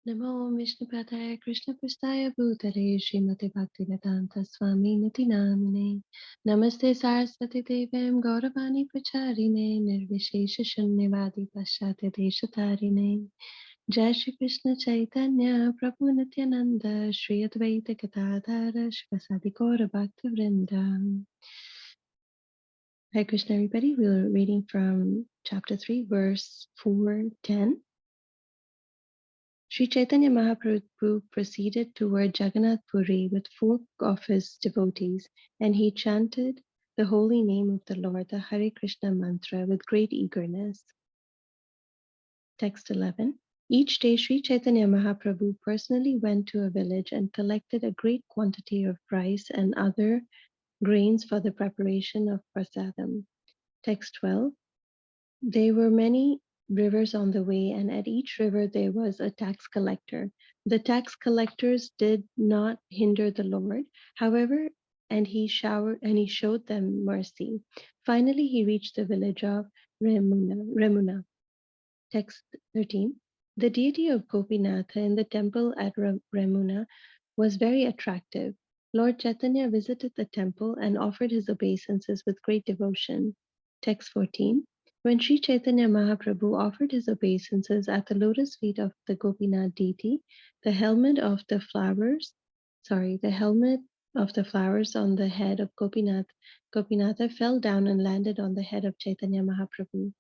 नमो विष्णुपदाय कृष्णपृष्ठाय भूतले श्रीमते भक्तिवेदांत स्वामी निति नामिने नमस्ते सारस्वती देवीं गौरवाणी प्रचारिणे निर्विशेष शून्यवादी पाश्चात्य देशतारिणे जय श्री कृष्ण चैतन्य प्रभु नित्यानंद श्री अद्वैत गदाधर शिवसादि गौर भक्त वृंद. Hare Krishna everybody, we're reading from chapter 3 verse 4-10. Sri Chaitanya Mahaprabhu proceeded toward Jagannath Puri with 4 of his devotees, and he chanted the holy name of the Lord, the Hare Krishna mantra, with great eagerness. Text 11. Each day Sri Chaitanya Mahaprabhu personally went to a village and collected a great quantity of rice and other grains for the preparation of prasadam. Text 12. There were many rivers on the way, and at each river there was a tax collector. The tax collectors did not hinder the Lord, however, and he showed them mercy. Finally, he reached the village of Remuna. Text 13. The deity of Gopinatha in the temple at Remuna was very attractive. Lord Chaitanya visited the temple and offered his obeisances with great devotion. Text 14. When Sri Chaitanya Mahaprabhu offered his obeisances at the lotus feet of the Gopinath deity, the helmet of the flowers on the head of Gopinatha fell down and landed on the head of Chaitanya Mahaprabhu.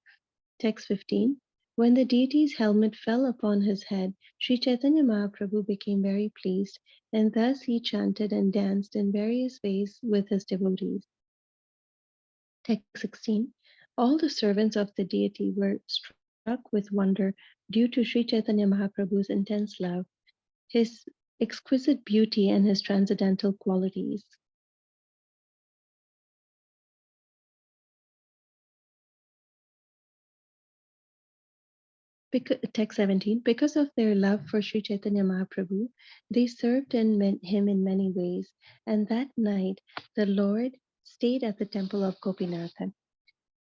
Text 15. When the deity's helmet fell upon his head, Sri Chaitanya Mahaprabhu became very pleased, and thus he chanted and danced in various ways with his devotees. Text 16. All the servants of the deity were struck with wonder due to Sri Chaitanya Mahaprabhu's intense love, his exquisite beauty, and his transcendental qualities. Text 17. Because of their love for Sri Chaitanya Mahaprabhu, they served him in many ways, and that night the Lord stayed at the temple of Gopinatha.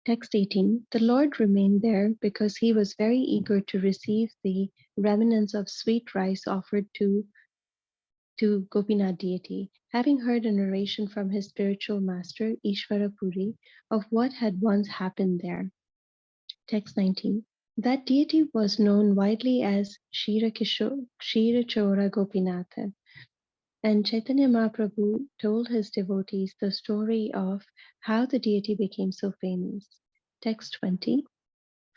Text 18. The Lord remained there because he was very eager to receive the remnants of sweet rice offered to Gopinath deity. Having heard a narration from his spiritual master, Ishvara Puri, of what had once happened there. Text 19. That deity was known widely as Kshirachora Gopinatha, and Chaitanya Mahaprabhu told his devotees the story of how the deity became so famous. Text 20.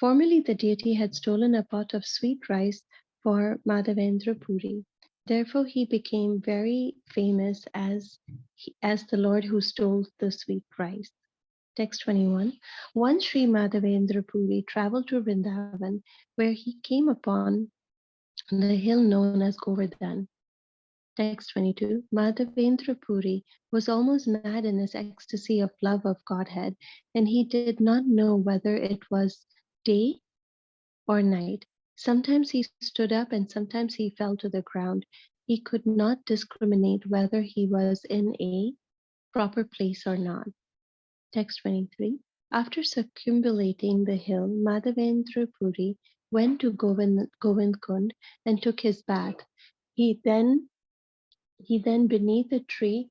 Formerly, the deity had stolen a pot of sweet rice for Madhavendra Puri. Therefore, he became very famous as the Lord who stole the sweet rice. Text 21. Once Sri Madhavendra Puri traveled to Vrindavan, where he came upon the hill known as Govardhan. Text 22. Madhavendra Puri was almost mad in his ecstasy of love of Godhead, and he did not know whether it was day or night. Sometimes he stood up and sometimes he fell to the ground. He could not discriminate whether he was in a proper place or not. Text 23. After circumambulating the hill, Madhavendra Puri went to Govind Kund and took his bath. He then beneath a tree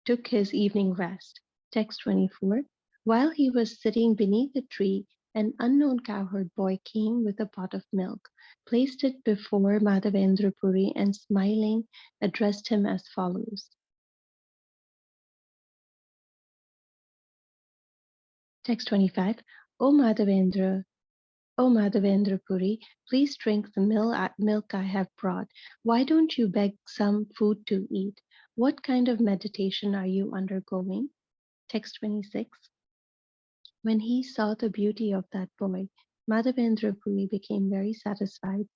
took his evening rest. Text 24. While he was sitting beneath a tree, an unknown cowherd boy came with a pot of milk, placed it before Madhavendra Puri, and smiling addressed him as follows. Text 25. O Madhavendra Puri, please drink the milk I have brought. Why don't you beg some food to eat? What kind of meditation are you undergoing? Text 26. When he saw the beauty of that boy, Madhavendra Puri became very satisfied.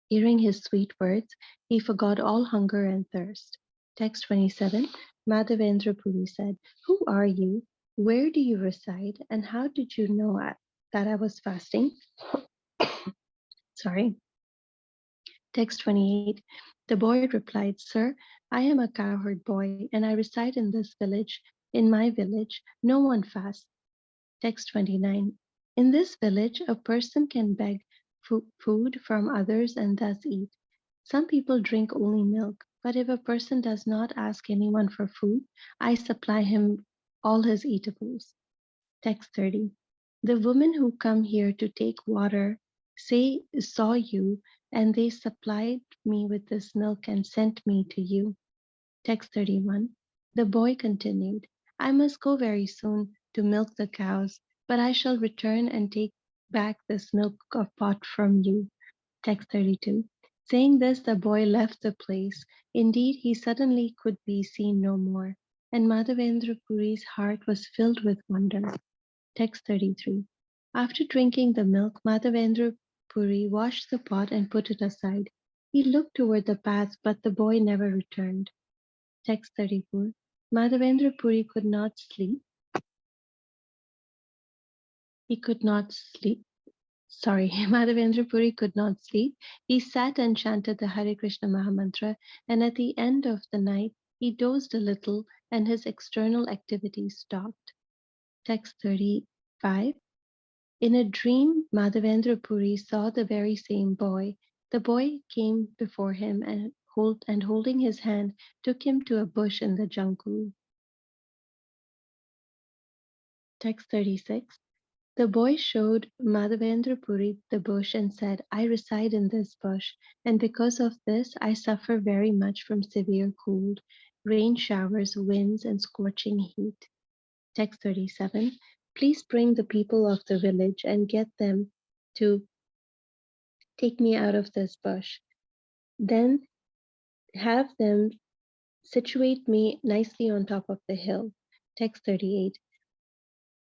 Hearing his sweet words, he forgot all hunger and thirst. Text 27. Madhavendra Puri said, "Who are you? Where do you reside? And how did you know that I was fasting?" Sorry. Text 28. The boy replied, "Sir, I am a cowherd boy and I reside in this village. In my village, no one fasts." Text 29. In this village, a person can beg food from others and thus eat. Some people drink only milk, but if a person does not ask anyone for food, I supply him all his eatables. Text 30. The women who come here to take water say saw you, and they supplied me with this milk and sent me to you. Text 31. The boy continued, I must go very soon to milk the cows, but I shall return and take back this milk of pot from you. Text 32. Saying this, the boy left the place. Indeed, he suddenly could be seen no more, and Madhavendra Puri's heart was filled with wonder. Text 33. After drinking the milk, Madhavendra Puri washed the pot and put it aside. He looked toward the path, but the boy never returned. Text 34. Madhavendra Puri could not sleep. He could not sleep. Sorry, Madhavendra Puri could not sleep. He sat and chanted the Hare Krishna Mahamantra, and at the end of the night, he dozed a little and his external activities stopped. Text 35. In a dream, Madhavendra Puri saw the very same boy. The boy came before him and holding his hand, took him to a bush in the jungle. Text 36. The boy showed Madhavendra Puri the bush and said, I reside in this bush, and because of this, I suffer very much from severe cold, rain showers, winds, and scorching heat. Text 37. Please bring the people of the village and get them to take me out of this bush. Then have them situate me nicely on top of the hill. Text 38.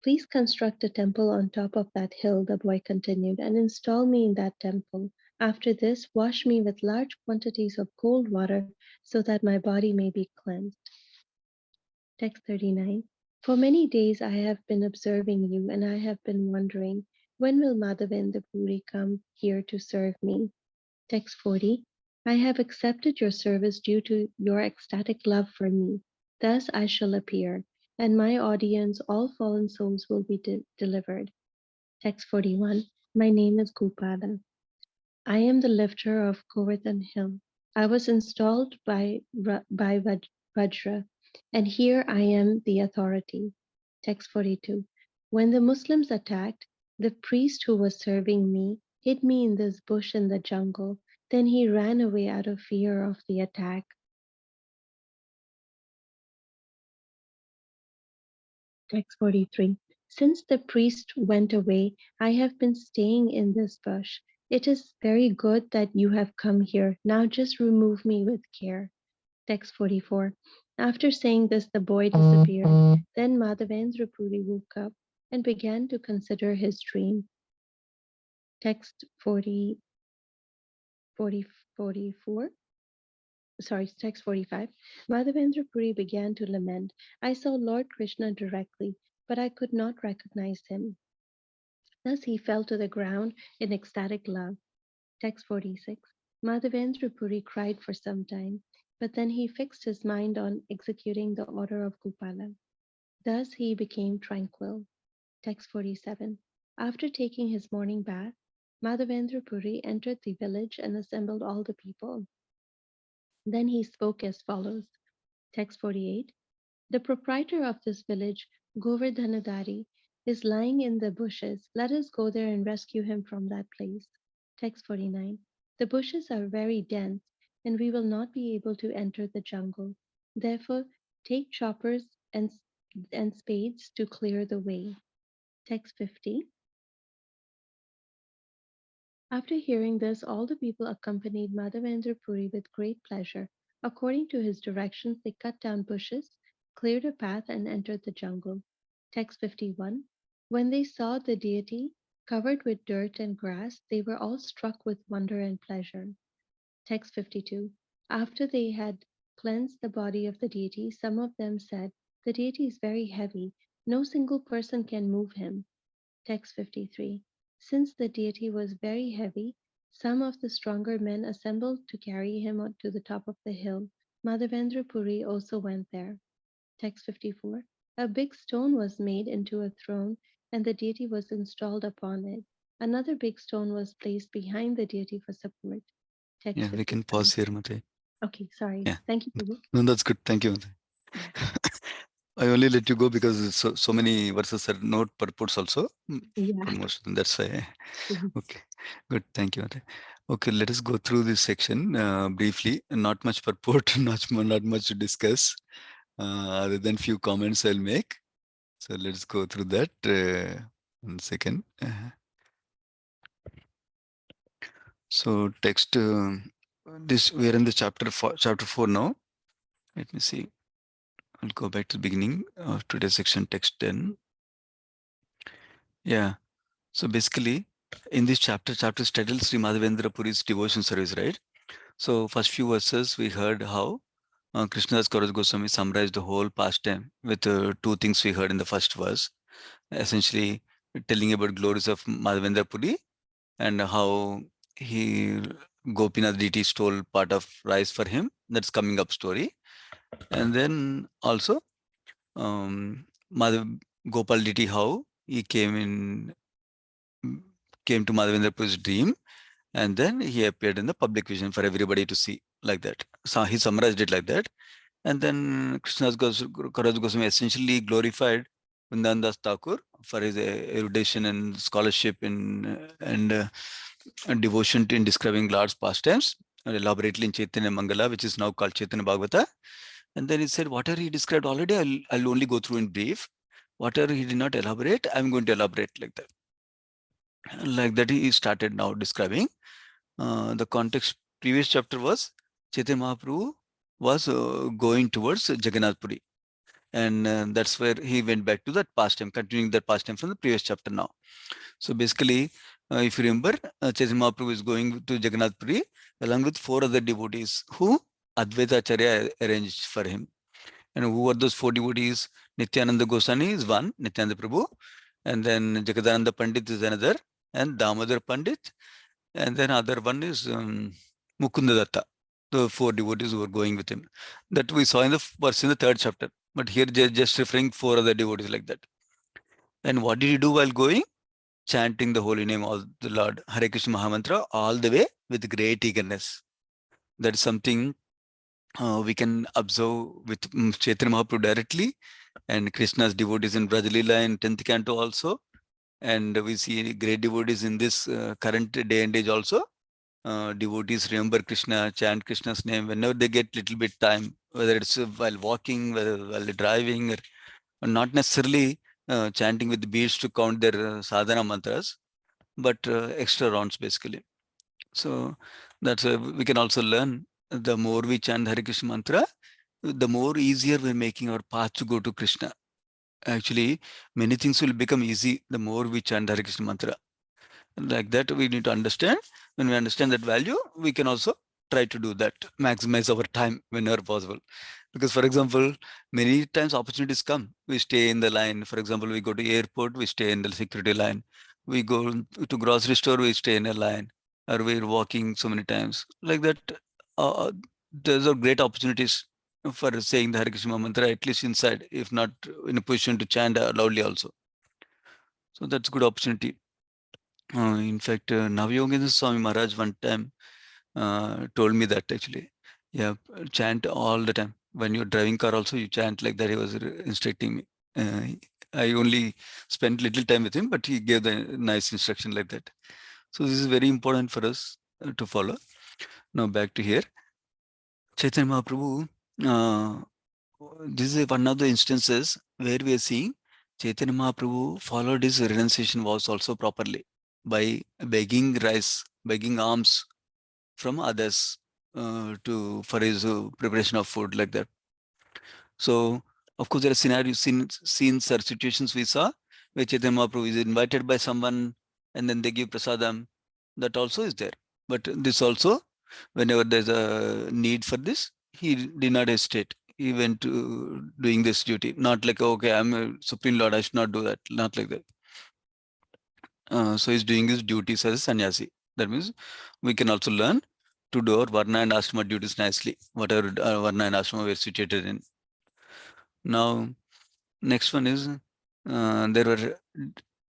Please construct a temple on top of that hill, the boy continued, and install me in that temple. After this, wash me with large quantities of cold water so that my body may be cleansed. Text 39. For many days I have been observing you, and I have been wondering, when will Madhavendra Puri come here to serve me? Text 40. I have accepted your service due to your ecstatic love for me. Thus I shall appear, and my audience, all fallen souls, will be delivered. Text 41. My name is Gopala. I am the lifter of Govardhan Hill. I was installed by Vajra, and here I am the authority. Text 42. When the Muslims attacked, the priest who was serving me hid me in this bush in the jungle. Then he ran away out of fear of the attack. Text 43. Since the priest went away, I have been staying in this bush. It is very good that you have come here. Now just remove me with care. Text 44. After saying this, the boy disappeared. Then Madhavendra Puri woke up and began to consider his dream. Text 44. Sorry, text 45. Madhavendra Puri began to lament. I saw Lord Krishna directly, but I could not recognize him. Thus he fell to the ground in ecstatic love. Text 46. Madhavendra Puri cried for some time, but then he fixed his mind on executing the order of Gopala. Thus he became tranquil. Text 47. After taking his morning bath, Madhavendra Puri entered the village and assembled all the people. Then he spoke as follows. Text 48. The proprietor of this village, Govardhanadari, is lying in the bushes. Let us go there and rescue him from that place. Text 49. The bushes are very dense, and we will not be able to enter the jungle. Therefore, take choppers and spades to clear the way. Text 50. After hearing this, all the people accompanied Madhavendra Puri with great pleasure. According to his directions, they cut down bushes, cleared a path, and entered the jungle. Text 51. When they saw the deity covered with dirt and grass, they were all struck with wonder and pleasure. Text 52. After they had cleansed the body of the deity, some of them said, the deity is very heavy. No single person can move him. Text 53. Since the deity was very heavy, some of the stronger men assembled to carry him to the top of the hill. Madhavendra Puri also went there. Text 54. A big stone was made into a throne and the deity was installed upon it. Another big stone was placed behind the deity for support. Text Yeah, we can 55. pause here, Mate. Okay, sorry. Yeah, Thank you, Prabhu. no, that's good. Thank you, Mate. Yeah. I only let you go because so many verses are not purports also Yeah. for most of them. That's why. Mhm. Okay, good. Thank you, Mate. Okay, let us go through this section briefly. Not much purport, not much to discuss. Other than few comments I'll make. So let's go through that. 1 second. So text. This we are in the chapter 4 now. Let me see. I'll go back to the beginning of today's section, text 10. Yeah. So basically, in this chapter titled Sri Madhavendra Puri's devotion service, right? So first few verses we heard how Krishnadas Kaviraj Goswami summarized the whole pastime with two things we heard in the first verse, essentially telling about glories of Madhavendra Puri and how he Gopinath deity stole part of rice for him. That's coming up story, and then also Madhav Gopal deity how he came to Madhavendra Puri's dream, and then he appeared in the public vision for everybody to see, like that. So he summarized it like that. And then Kaviraj Goswami essentially glorified Vrindavan Das Thakur for his erudition and scholarship and devotion in describing Lord's pastimes, and elaborately in Chaitanya Mangala, which is now called Chaitanya Bhagavata. And then he said, whatever he described already, I'll only go through in brief. Whatever he did not elaborate, I'm going to elaborate like that. Like that, he started now describing. The context previous chapter was Chaitanya Mahaprabhu was going towards Jagannath Puri. And that's where he went back to that past time, continuing that past time from the previous chapter now. So basically, if you remember, Chaitanya Mahaprabhu is going to Jagannath Puri along with 4 other devotees who Advaita Acharya arranged for him. And who are those 4 devotees? Nityananda Goswami is one, Nityananda Prabhu, and then Jagadananda Pandit is another, and Damodar Pandit, and then other one is Mukunda Datta, the 4 devotees who were going with him. That we saw in the verse in the 3rd chapter. But here just referring 4 other devotees like that. And what did he do while going? Chanting the holy name of the Lord, Hare Krishna Mahamantra, all the way with great eagerness. That is something we can observe with Chaitanya Mahaprabhu directly, and Krishna's devotees in Brajalila in 10th canto also. And we see great devotees in this current day and age also. Devotees remember Krishna, chant Krishna's name whenever they get little bit time, whether it's while walking, whether while driving, or not necessarily chanting with the beads to count their sadhana mantras, but extra rounds basically. So that's we can also learn, the more we chant Hare Krishna mantra, the more easier we're making our path to go to Krishna. Actually, many things will become easy the more we chant Hare Krishna mantra. Like that, we need to understand. When we understand that value, we can also try to do that, maximize our time whenever possible. Because, for example, many times opportunities come, we stay in the line. For example, we go to airport, we stay in the security line. We go to grocery store, we stay in a line, or we're walking so many times like that. uh, those are great opportunities for saying the Hare Krishna mantra, at least inside, if not in a position to chant loudly also. So that's good opportunity. In fact, Navyogendra Swami Maharaj one time told me that actually. Yeah, chant all the time. When you're driving car also, you chant like that. He was instructing me. I only spent little time with him, but he gave the nice instruction like that. So this is very important for us to follow. Now back to here. Chaitanya Mahaprabhu, uh, this is one of the instances where we are seeing Chaitanya Mahaprabhu followed his renunciation vows also properly by begging rice, begging alms from others to for his preparation of food like that. So of course there are scenes or situations we saw where Chaitanya Mahaprabhu is invited by someone and then they give prasadam. That also is there. But this also, whenever there's a need for this, he did not hesitate. He went to doing this duty. Not like, okay, I'm a supreme lord, I should not do that. Not like that. So he's doing his duties as a sannyasi. That means we can also learn to do our varna and ashrama duties nicely, whatever varna and ashrama we're situated in. Now, next one is there were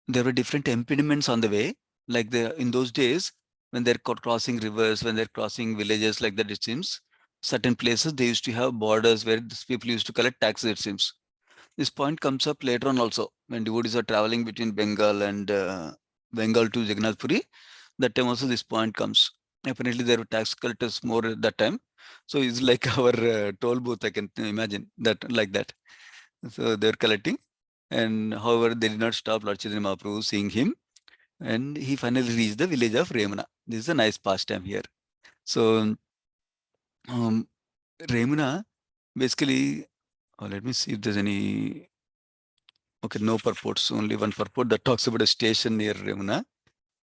there were different impediments on the way. Like in those days, when they're crossing rivers, when they're crossing villages like that, it seems certain places they used to have borders where these people used to collect taxes. It seems this point comes up later on also when devotees are traveling between Bengal and Bengal to Jagannath Puri. That time also this point comes. Apparently there were tax collectors more at that time. So it's like our toll booth. I can imagine that like that. So they're collecting, and however they did not stop Lord Chaitanya Mahaprabhu seeing him, and he finally reached the village of Remuna. This is a nice pastime here. So um, Remuna basically. Let me see if there's any. Okay, no purports, only one purport that talks about a station near Remuna.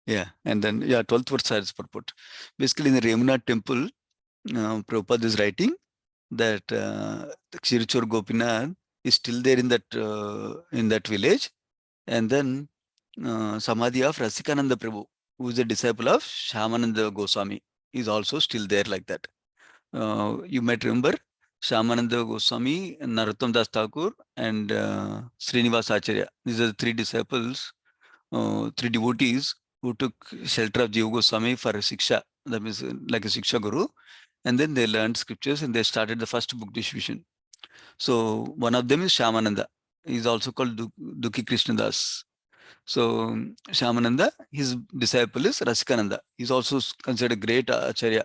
Yeah, and then, yeah, 12th verse has purport. Basically, in the Remuna temple, Prabhupada is writing that the Kshirachor Gopinath is still there in that village. And then Samadhi of Rasikananda Prabhu, who is a disciple of Shyamananda Goswami, is also still there like that. You might remember Shyamananda Goswami, Narottam Das Thakur, and Srinivas Acharya. These are the three disciples, three devotees who took shelter of Jiva Goswami for a Siksha, that means like a Siksha Guru. And then they learned scriptures and they started the first book distribution. So one of them is Shyamananda. He is also called Dukhi Krishnadas. So Shyamananda, his disciple is Rasikananda. He's also considered a great Acharya.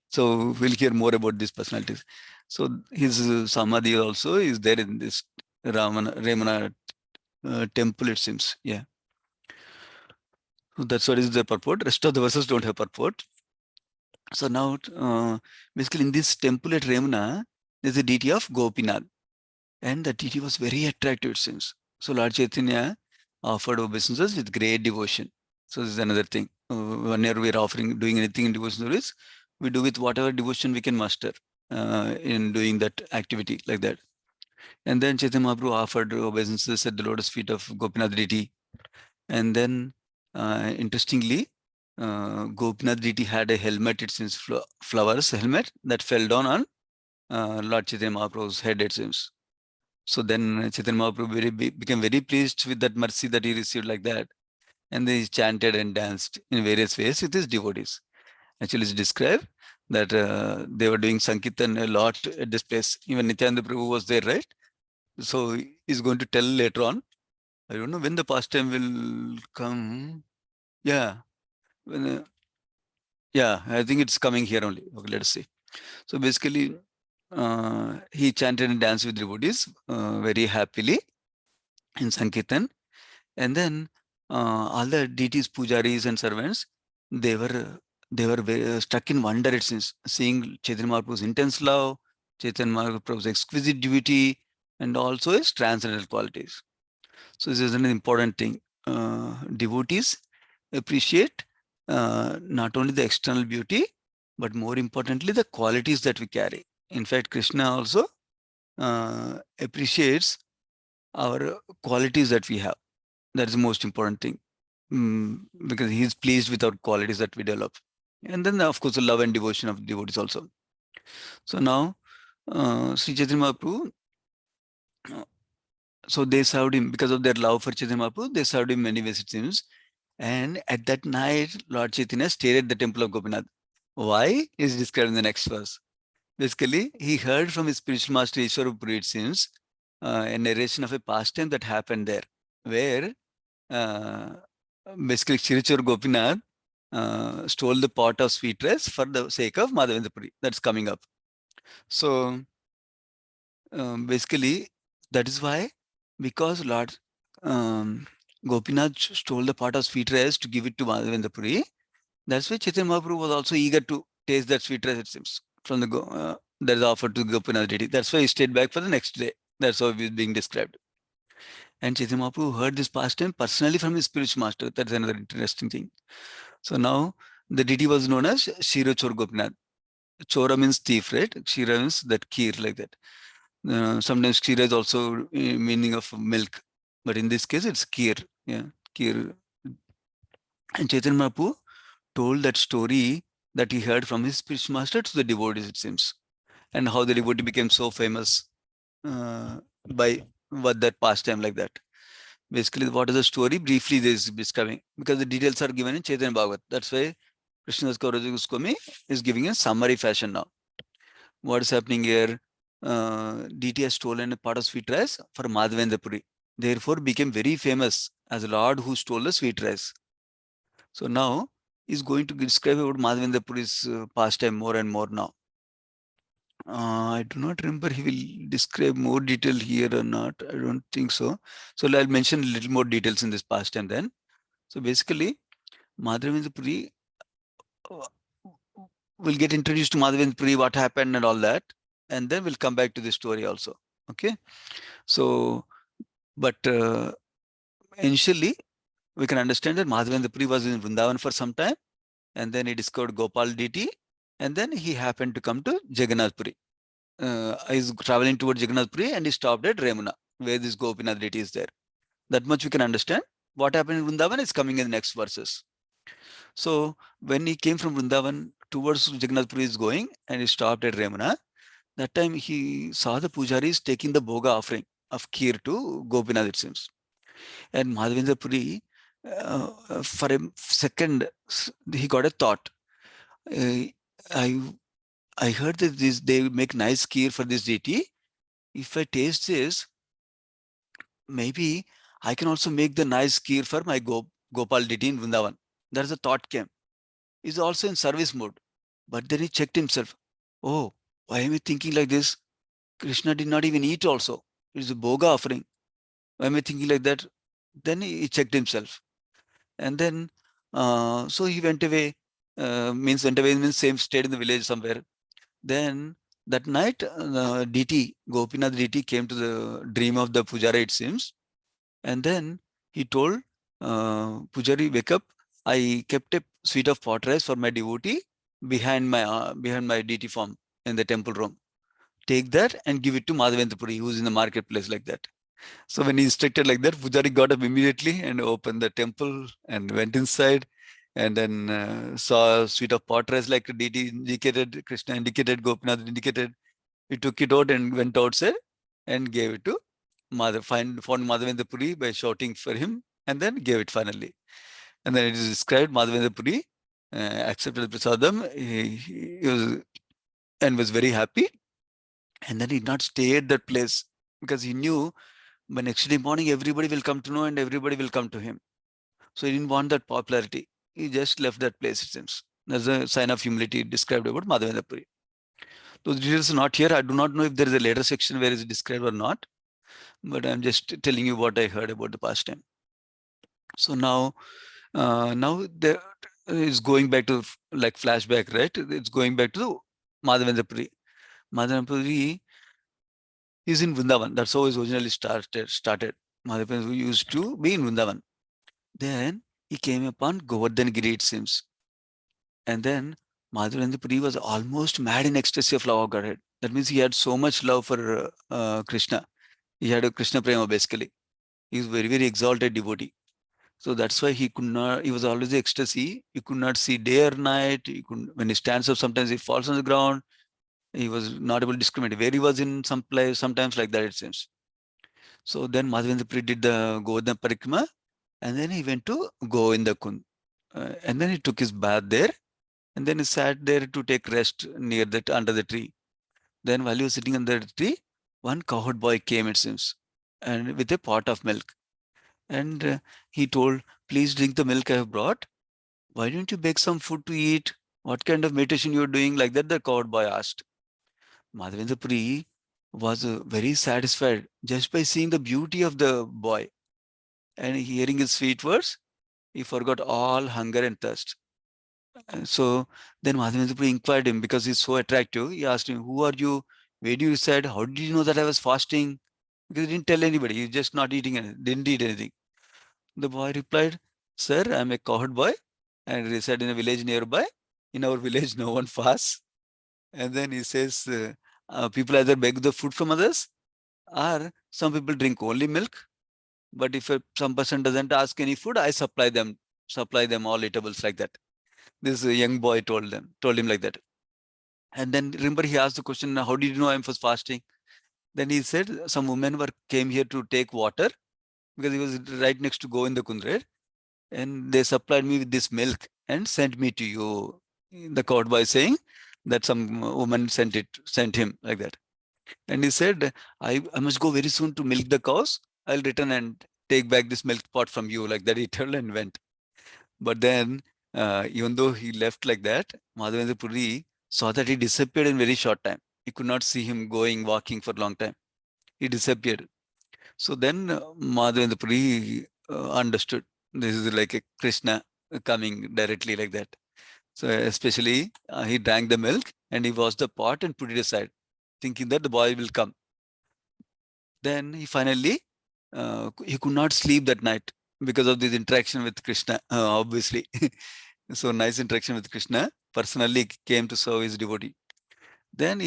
So we'll hear more about these personalities. So his Samadhi also is there in this Ramana temple, it seems. Yeah. So that's what is the purport. Rest of the verses don't have purport. So now, basically in this temple at Remuna, there's a deity of Gopinath. And the deity was very attractive, it seems. So Lord Chaitanya offered obeisances with great devotion. So this is another thing. Whenever we are offering, doing anything in devotion service, we do with whatever devotion we can muster in doing that activity like that. And then Chaitanya Mahaprabhu offered obeisances at the lotus feet of Gopinath deity. And then, interestingly, Gopinath deity had a helmet, it seems, flowers helmet that fell down on Lord Chaitanya Mahaprabhu's head, it seems. So then Chaitanya Mahaprabhu became very pleased with that mercy that he received like that. And then he chanted and danced in various ways with his devotees. Actually, it's described that they were doing Sankirtan a lot at this place. Even Nityananda Prabhu was there, right? So he's going to tell later on. I don't know when the pastime will come. Yeah. When, yeah, I think it's coming here only. Okay, let us see. So basically, he chanted and danced with devotees very happily in Sankirtan. And then all the deities, pujaris, and servants, they were very, stuck in wonder, it seems, seeing Chaitanya Mahaprabhu's intense love, Chaitanya Mahaprabhu's exquisite beauty, and also his transcendental qualities. So this is an important thing. Devotees appreciate not only the external beauty, but more importantly, the qualities that we carry. In fact, Krishna also appreciates our qualities that we have. That is the most important thing, because he is pleased with our qualities that we develop. And then, of course, the love and devotion of devotees also. So now, Sri Chaitanya Mahaprabhu, so they served him because of their love for Chaitanya Mahaprabhu. They served him many ways, it seems. And at that night, Lord Chaitanya stayed at the temple of Gopinath. Why is described in the next verse. Basically, he heard from his spiritual master Ishwara Puri, it seems, a narration of a pastime that happened there, where uh, basically Kshirachar Gopinath stole the pot of sweet rice for the sake of Madhavendra Puri. That's coming up. So basically, that is why, because Lord Gopinath stole the pot of sweet rice to give it to Madhavendra Puri, that's why Chaitanya Mahaprabhu was also eager to taste that sweet rice, it seems, from the that is offered to Gopinath deity. That's why he stayed back for the next day. That's how it is being described. And Chaitanya Mahaprabhu heard this pastime personally from his spiritual master. That's another interesting thing. So now the deity was known as Shira Chor Gopinath. Chora means thief, right? Shira means that kheer, like that. Sometimes kheer is also meaning of milk, but in this case it's kheer. Yeah, kheer. And Chaitanya Mahaprabhu told that story that he heard from his spiritual master to the devotees, it seems, and how the devotee became so famous by what that pastime like that. Basically, what is the story? Briefly, this is describing, because the details are given in Chaitanya Bhagavat. That's why Krishnadas Kaviraj Goswami is giving a summary fashion now. What is happening here? DT has stolen a part of sweet rice for Madhavendra Puri. Therefore, became very famous as the Lord who stole the sweet rice. So now he's going to describe about Madhavendra Puri's pastime more and more now. I do not remember he will describe more detail here or not. I don't think so. So I'll mention a little more details in this pastime then. So basically, Madhavendra Puri uh, will get introduced to Madhavendra Puri, what happened and all that. And then we'll come back to the story also. Okay. So, but initially, we can understand that Madhavendra Puri was in Vrindavan for some time. And then he discovered Gopal deity. And then he happened to come to Jagannath Puri. Is traveling towards Jagannath Puri and he stopped at Remuna, where this Gopinath deity is there. That much we can understand. What happened in Vrindavan is coming in the next verses. So when he came from Vrindavan towards Jagannath Puri is going and he stopped at Remuna, that time he saw the pujaris taking the boga offering of kheer to Gopinath, it seems. And Madhavendra Puri, for a second, he got a thought. Uh, I I heard that they make nice kheer for this deity. If I taste this, maybe I can also make the nice kheer for my Gopal deity in Vrindavan. There's a thought came. He's also in service mode. But then he checked himself. Oh, why am I thinking like this? Krishna did not even eat also. It's a boga offering. Why am I thinking like that? Then he checked himself. And then, so he went away. Went away means same stayed in the village somewhere. Then that night, DT, Gopinath DT came to the dream of the Pujari, it seems. And then he told Pujari, wake up. I kept a suite of pot rice for my devotee behind my DT form in the temple room. Take that and give it to Madhavendra Puri, who's in the marketplace like that. So when he instructed like that, Pujari got up immediately and opened the temple and went inside and then saw a suite of pot rice like DT indicated, Krishna indicated, Gopinath indicated. He took it out and went outside and gave it to found Madhavendra Puri by shouting for him and then gave it finally. And then it is described Madhavendra Puri accepted the prasadam. He was and was very happy. And then he did not stay at that place because he knew by next day morning everybody will come to know and everybody will come to him. So he didn't want that popularity. He just left that place, it seems. That's a sign of humility described about Madhavendra Puri. Those details are not here. I do not know if there is a later section where it's described or not, but I'm just telling you what I heard about the past time. So now there is going back to like flashback, right? It's going back to Madhavendra Puri. Madhavendra Puri is in Vrindavan. That's how it originally started. Madhavendra Puri used to be in Vrindavan. Then he came upon Govardhan Giri, it seems. And then Madhavendra Puri was almost mad in ecstasy of love of Godhead. That means he had so much love for Krishna. He had a Krishna prema basically. He was very, very exalted devotee. So that's why he could not, he was always in ecstasy. He could not see day or night. When he stands up, sometimes he falls on the ground. He was not able to discriminate where he was in some place, sometimes like that it seems. So then Madhavendra Puri did the Govardhan Parikrama and then he went to Govinda Kund. And then he took his bath there and then he sat there to take rest near that under the tree. Then while he was sitting under the tree, one cowherd boy came, it seems, and with a pot of milk. And he told, please drink the milk I have brought. Why don't you bake some food to eat? What kind of meditation you're doing? Like that, the cowherd boy asked. Madhavendra Puri was very satisfied just by seeing the beauty of the boy and hearing his sweet words. He forgot all hunger and thirst. So then Madhavendra Puri inquired him because he's so attractive. He asked him, who are you? Where do you reside? How did you know that I was fasting? Because he didn't tell anybody. He was just not eating anything, didn't eat anything. The boy replied, sir, I'm a cowherd boy and reside in a village nearby. In our village, no one fasts. And then he says, people either beg the food from others or some people drink only milk. But if some person doesn't ask any food, I supply them all eatables like that. This young boy told him like that. And then remember he asked the question, how did you know I was fasting? Then he said some women came here to take water because he was right next to Govinda Kundre, and they supplied me with this milk and sent me to you. The court by saying that some woman sent him like that. And he said, I must go very soon to milk the cows. I'll return and take back this milk pot from you. Like that, he turned and went. But then, even though he left like that, Madhavendra Puri saw that he disappeared in very short time. He could not see him walking for a long time. He disappeared. So then Madhavendra Puri understood this is like a Krishna coming directly like that. So especially he drank the milk and he washed the pot and put it aside, thinking that the boy will come. Then he finally, he could not sleep that night because of this interaction with Krishna, obviously. So nice interaction with Krishna. Personally came to serve his devotee. Then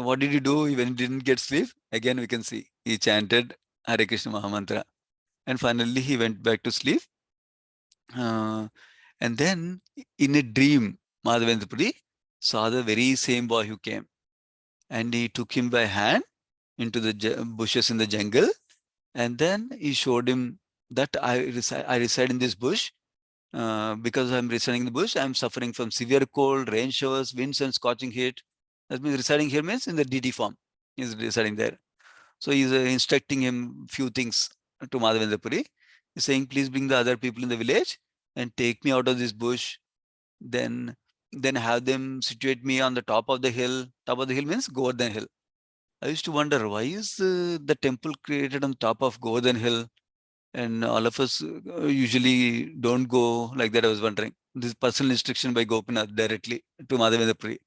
what did he do when he didn't get sleep? Again, we can see he chanted Hare Krishna Mahamantra. And finally, he went back to sleep. Uh, and then in a dream, Madhavendra Puri saw the very same boy who came. And he took him by hand into the bushes in the jungle. And then he showed him that I reside in this bush. Because I'm residing in the bush, I'm suffering from severe cold, rain showers, winds, and scorching heat. That means residing here means in the DD form. He's residing there. So he's instructing him few things to Madhavendra Puri. He's saying, please bring the other people in the village and take me out of this bush. Then, then have them situate me on the top of the hill. Top of the hill means Govardhan Hill. I used to wonder why is the temple created on top of Govardhan Hill, and all of us usually don't go like that. I was wondering. This personal instruction by Gopinath directly to Madhavendra Puri.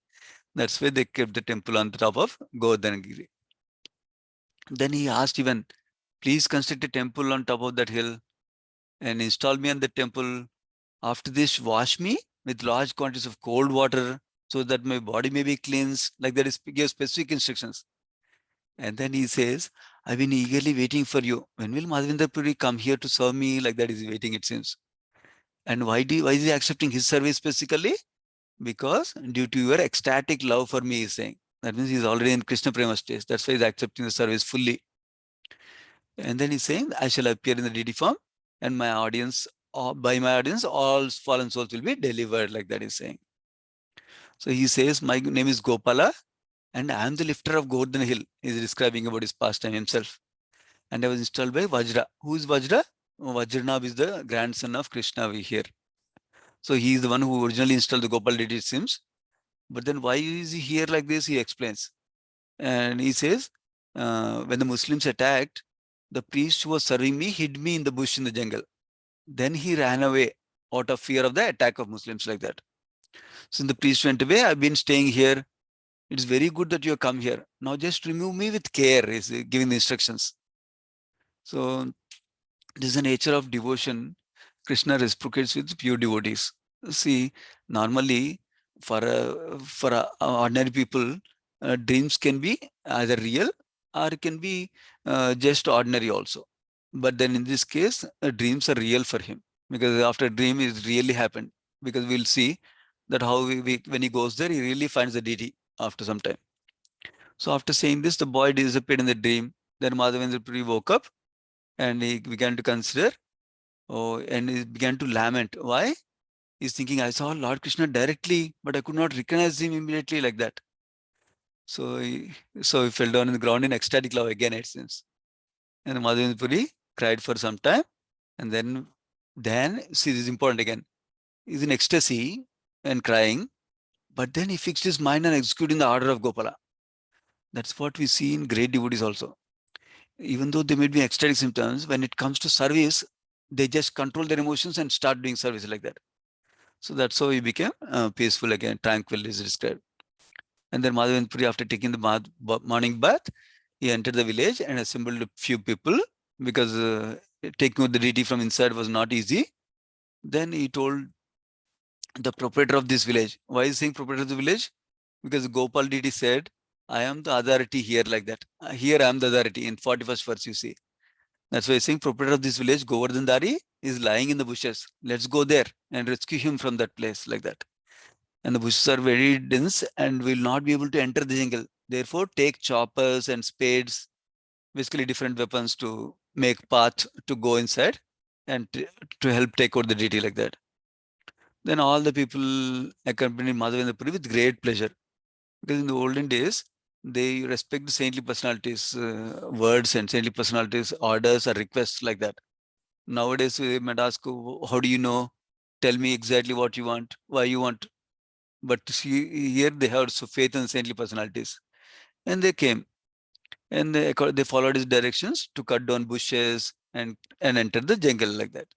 That's why they kept the temple on the top of Govardhan. Then he asked even, please construct a temple on top of that hill and install me on the temple. After this, wash me with large quantities of cold water so that my body may be cleansed. Like that is give specific instructions. And then he says, I've been eagerly waiting for you. When will Madhavendra Puri come here to serve me? Like that is waiting, it seems. And why is he accepting his service specifically? Because due to your ecstatic love for me, he's saying. That means he's already in Krishna Prema stage. That's why he's accepting the service fully. And then he's saying, I shall appear in the DD form, and my audience, by my audience, all fallen souls will be delivered, like that he's saying. So he says, my name is Gopala, and I am the lifter of Govardhan Hill. He's describing about his pastime himself. And I was installed by Vajra. Who is Vajra? Vajranab is the grandson of Krishna we hear. So he is the one who originally installed the Gopal deity, it seems. But then why is he here like this? He explains. And he says, when the Muslims attacked, the priest who was serving me hid me in the bush in the jungle. Then he ran away out of fear of the attack of Muslims like that. Since the priest went away, I've been staying here. It's very good that you have come here. Now just remove me with care, is giving the instructions. So this is the nature of devotion. Krishna reciprocates with pure devotees. See, normally for ordinary people, dreams can be either real or it can be just ordinary also. But then in this case, dreams are real for him because after a dream it really happened. Because we'll see that how when he goes there, he really finds the deity after some time. So after saying this, the boy disappeared in the dream. Then Madhavendra Puri woke up and he began to consider, and he began to lament. Why? He's thinking, I saw Lord Krishna directly, but I could not recognize him immediately like that. So he fell down on the ground in ecstatic love again, it seems. And Madhavendra Puri cried for some time. And then see, this is important again. He's in ecstasy and crying, but then he fixed his mind on executing the order of Gopala. That's what we see in great devotees also. Even though they may be ecstatic symptoms, when it comes to service, they just control their emotions and start doing service like that. So that's how he became peaceful again, tranquil is described. And then Madhavendra Puri, after taking the morning bath, he entered the village and assembled a few people because taking out the deity from inside was not easy. Then he told the proprietor of this village. Why is he saying proprietor of the village? Because Gopal deity said, I am the authority here like that. Here I am the authority in 41st verse you see. That's why he's saying proprietor of this village, Govardhan Dari, is lying in the bushes. Let's go there and rescue him from that place like that. And the bushes are very dense and will not be able to enter the jungle. Therefore, take choppers and spades, basically different weapons to make path to go inside and to help take out the deity like that. Then all the people accompanied Madhavendra Puri with great pleasure. Because in the olden days, they respect the saintly personalities, words and saintly personalities, orders or requests like that. Nowadays, they might ask, how do you know? Tell me exactly what you want, why you want. But see, here they have so faith in saintly personalities. And they came and they followed his directions to cut down bushes and enter the jungle like that.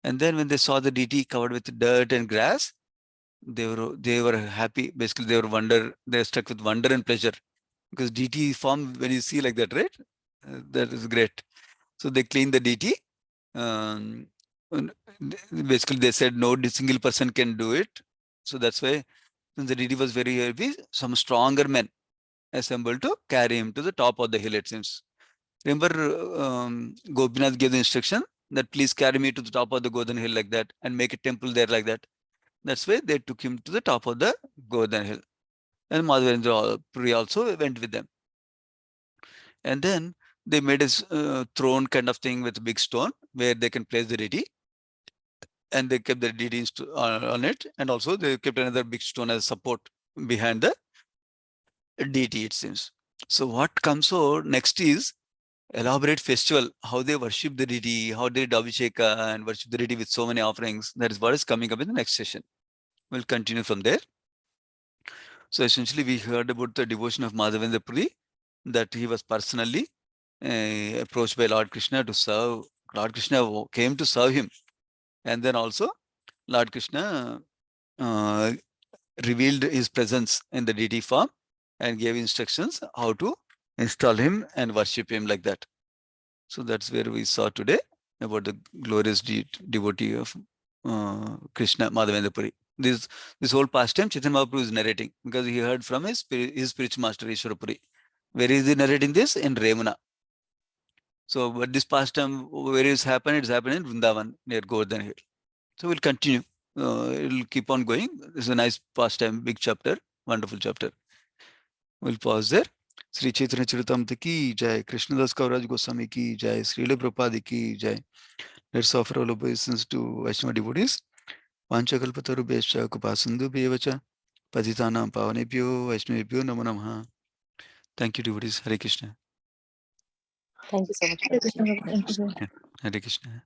And then when they saw the deity covered with dirt and grass, they were happy. Basically, they were struck with wonder and pleasure because deity form when you see like that, right? That is great. So they cleaned the deity. Um, Basically, they said no single person can do it. So that's why since the deity was very heavy, some stronger men assembled to carry him to the top of the hill. It seems. Remember, Gopinath gave the instruction that please carry me to the top of the Godhan hill like that and make a temple there like that. That's why they took him to the top of the Godhan hill. And Madhavendra Puri also went with them. And then they made a throne kind of thing with a big stone where they can place the deity. And they kept the deity on it. And also they kept another big stone as support behind the deity, it seems. So what comes out next is elaborate festival, how they worship the deity, how they do Abhisheka and worship the deity with so many offerings. That is what is coming up in the next session. We'll continue from there. So essentially, we heard about the devotion of Madhavendra Puri, that he was personally approached by Lord Krishna to serve. Lord Krishna came to serve him. And then also, Lord Krishna uh, revealed his presence in the deity form and gave instructions how to install him and worship him like that. So that's where we saw today about the glorious devotee of Krishna, Madhavendra Puri. This whole pastime Chaitanya Mahaprabhu is narrating because he heard from his spiritual master Ishwara Puri. Where is he narrating this? In Remuna. So, but this pastime, where is happened? It's happened in Vrindavan near Govardhan Hill. So we'll continue. It'll keep on going. This is a nice pastime, big chapter, wonderful chapter. We'll pause there. Sri Chaitanya Charitamrita ki jai, Krishnadas Kaviraj Goswami ki jai, Srila Prabhupada ki jai. Let's offer all obeisance to Vaishnava devotees. Panchakalpatarubhyascha Kupasindubhyevacha Patitanam Pavanebhyo Vaishnavebhyo Namo Namaha. Thank you, devotees. Hare Krishna. Thank you so much, Hare Prabhuji. Krishna. Hare Krishna.